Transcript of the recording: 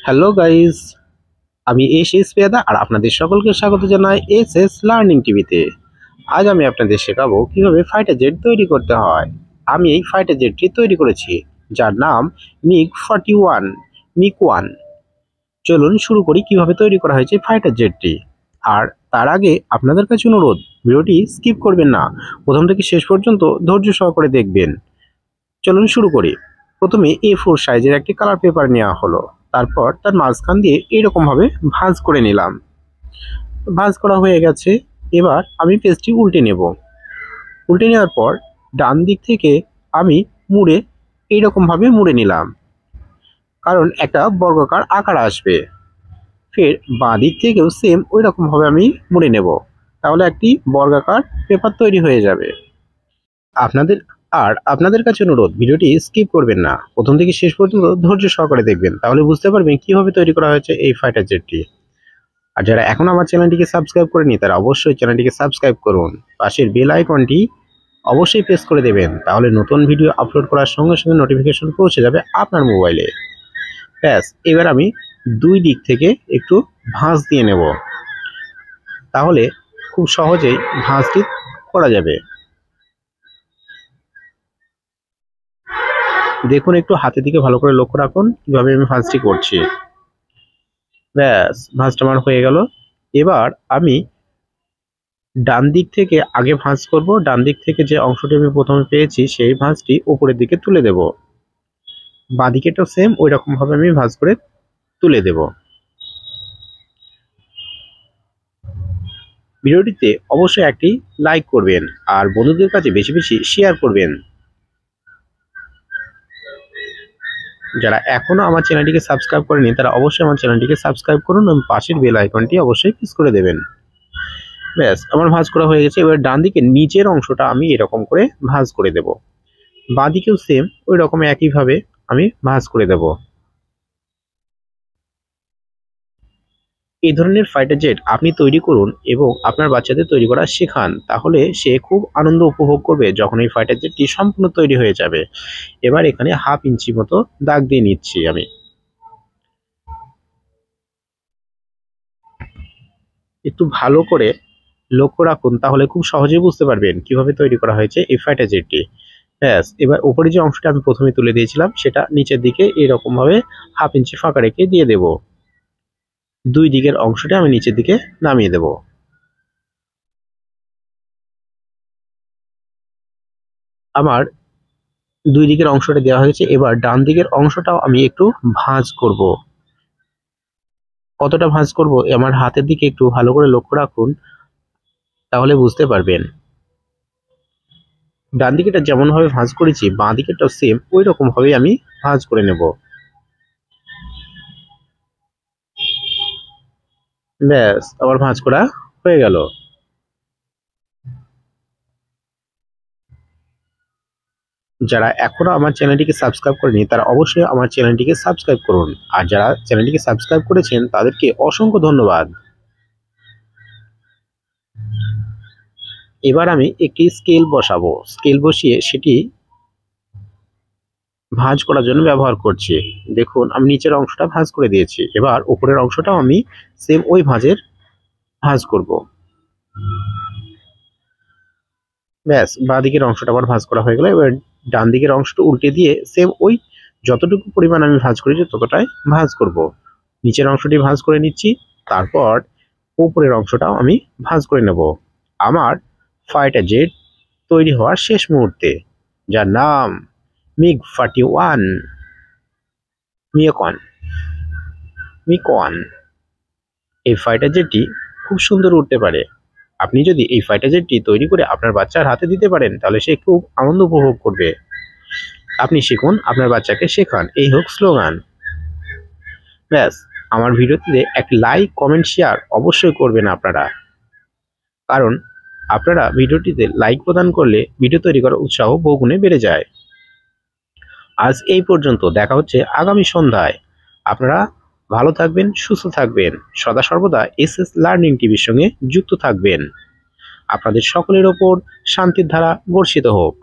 Hello guys, আমি S পেয়াদা আর আপনাদের সকলকে স্বাগত জানাই এস লার্নিং টিভিতে। আজ আমি আপনাদের শেখাবো কিভাবে ফাইটার জেট তৈরি করতে হয়। আমি এই ফাইটার জেটটি তৈরি করেছি, যার নাম MiG-41 মিগ-1। চলুন শুরু করি কিভাবে তৈরি করা হয়েছে ফাইটার জেটটি। আর তার আগে আপনাদের কাছে অনুরোধ, ভিডিওটি স্কিপ করবেন না, প্রথম থেকে শেষ পর্যন্ত ধৈর্য সহকারে দেখবেন। চলুন শুরু করি। প্রথমে A4 সাইজের একটি কালার পেপার নেওয়া হলো, তারপর তার মাঝখান দিয়ে এইরকম ভাবে ভাঁজ করে নিলাম। ভাঁজ করা হয়ে গেছে। এবার আমি পেজটি উল্টে নেব। উল্টে নেওয়ার পর ডান দিক থেকে আমি মুড়ে এইরকম ভাবে মুড়ে নিলাম, কারণ একটা বর্গাকার আকার আসবে। ফের বাঁ দিক থেকেও সেম ওই রকম ভাবে আমি মুড়ে নেব, তাহলে একটি বর্গাকার পেপার তৈরি হয়ে যাবে। আপনাদের কাছে অনুরোধ, ভিডিওটি স্কিপ করবেন না, প্রথম থেকে শেষ পর্যন্ত ধৈর্য সহকারে দেখবেন, তাহলে বুঝতে পারবেন কিভাবে তৈরি করা হয়েছে এই ফাইটার জেটটি। আর যারা এখন আমার চ্যানেলটিকে সাবস্ক্রাইব করেনি তারা অবশ্যই চ্যানেলটিকে সাবস্ক্রাইব করুন, পাশের বেল আইকনটি অবশ্যই প্রেস করে দেবেন, তাহলে নতুন ভিডিও আপলোড করার সঙ্গে সঙ্গে নোটিফিকেশন পৌঁছে যাবে আপনার মোবাইলে। ব্যাস, এবার আমি দুই দিক থেকে একটু ভাঁজ দিয়ে নেব, তাহলে খুব সহজেই ভাঁজটি করা যাবে। দেখুন, একটু হাতের দিকে ভালো করে লক্ষ্য রাখুন কিভাবে আমি ভাঁজটি করছি। ব্যাস, ভাঁজটা আমার হয়ে গেল। এবার আমি ডান দিক থেকে আগে ভাঁজ করব। ডান দিক থেকে যে অংশটি আমি প্রথমে পেয়েছি সেই ভাঁজটি উপরের দিকে তুলে দেব। বাঁ দিকেটাও সেম ওই রকম ভাবে আমি ভাঁজ করে তুলে দেব। ভিডিওটিতে অবশ্যই একটি লাইক করবেন আর বন্ধুদের কাছে বেশি বেশি শেয়ার করবেন। যারা এখনো আমার চ্যানেলটিকে সাবস্ক্রাইব করেনি তারা অবশ্যই আমার চ্যানেলটিকে সাবস্ক্রাইব করুন এবং পাশের বেল আইকনটি অবশ্যই প্রেস করে দেবেন। ব্যাস, আমার ভাঁজ করা হয়ে গেছে। এবার ডান দিকে নিচের অংশটা আমি এরকম করে ভাঁজ করে দেব। বাঁ দিকেও সেম ওই রকম একইভাবে আমি ভাঁজ করে দেব। এই ধরনের ফাইটার জেট আপনি তৈরি করুন এবং আপনার বাচ্চাদের তৈরি করা শেখান, তাহলে সে খুব আনন্দ উপভোগ করবে যখন এই ফাইটার জেটটি সম্পূর্ণ তৈরি হয়ে যাবে। এবার এখানে 1/2 ইঞ্চি মতো দাগ দিয়ে নিচ্ছি আমি। একটু ভালো করে লক্ষ্য রাখুন, তাহলে খুব সহজেই বুঝতে পারবেন কিভাবে তৈরি করা হয়েছে এই ফাইটার জেটটি। ব্যাস, এবার উপরে যে অংশটা আমি প্রথমে তুলে দিয়েছিলাম সেটা নিচের দিকে এরকম ভাবে 1/2 ইঞ্চি ফাঁকা রেখে দিয়ে দেব। দুই দিকের অংশটা আমি নিচের দিকে নামিয়ে দেব। আমার দুই দিকের অংশটা দেওয়া হয়েছে। এবার ডান দিকের অংশটাও আমি একটু ভাঁজ করব। কতটা ভাঁজ করব আমার হাতের দিকে একটু ভালো করে লক্ষ্য রাখুন, তাহলে বুঝতে পারবেন। ডান দিকেটা যেমন ভাবে ভাঁজ করেছি বাঁ দিকেটাও সেম ওই রকম ভাবে আমি ভাঁজ করে নেব। ব্যাস, আবার ভাঁজ করা হয়ে গেল। যারা এখনো আমার চ্যানেলটিকে সাবস্ক্রাইব করেনি তারা অবশ্যই আমার চ্যানেলটিকে সাবস্ক্রাইব করুন, আর যারা চ্যানেলটিকে সাবস্ক্রাইব করেছেন তাদেরকে অসংখ্য ধন্যবাদ। এবার আমি একটি স্কেল বসাবো। স্কেল বসিয়ে সেটি ভাঁজ করার জন্য ব্যবহার করছি। দেখুন, আমি নিচের অংশটা ভাঁজ করে দিয়েছি। এবার উপরের অংশটাও আমি সেম ওই ভাঁজ করব। ব্যাস, বাঁ দিকের অংশটা আবার ভাঁজ করা হয়ে গেল। এবার ডান দিকের অংশটা উল্টে দিয়ে সেম ওই যতটুকু পরিমাণ আমি ভাঁজ করেছি ততটাই ভাঁজ করব। নিচের অংশটি ভাঁজ করে নিচ্ছি, তারপর উপরের অংশটাও আমি ভাঁজ করে নেব। আমার ফাইটার জেট তৈরি হওয়ার শেষ মুহূর্তে, যার নাম MiG-41 মিগ-1। এই ফাইটার জেটটি খুব সুন্দর উড়তে পারে। আপনি যদি এই ফাইটার জেটটি তৈরি করে আপনার বাচ্চার হাতে দিতে পারেন তাহলে সে খুব আনন্দ উপভোগ করবে। আপনি শিখুন, আপনার বাচ্চাকে শেখান, এই হোক স্লোগান। ব্যাস, আমার ভিডিওতে একটি লাইক কমেন্ট শেয়ার অবশ্যই করবেন আপনারা, কারণ আপনারা ভিডিওটিতে লাইক প্রদান করলে ভিডিও তৈরি করার উৎসাহ বহুগুণে বেড়ে যায়। আজ এই পর্যন্ত, দেখা হচ্ছে আগামী সন্ধ্যায়। আপনারা ভালো থাকবেন, সুস্থ থাকবেন, সদা সর্বদা এস লার্নিং টিভির সঙ্গে যুক্ত থাকবেন। আপনাদের সকলের ওপর শান্তির ধারা বর্ষিত হোক।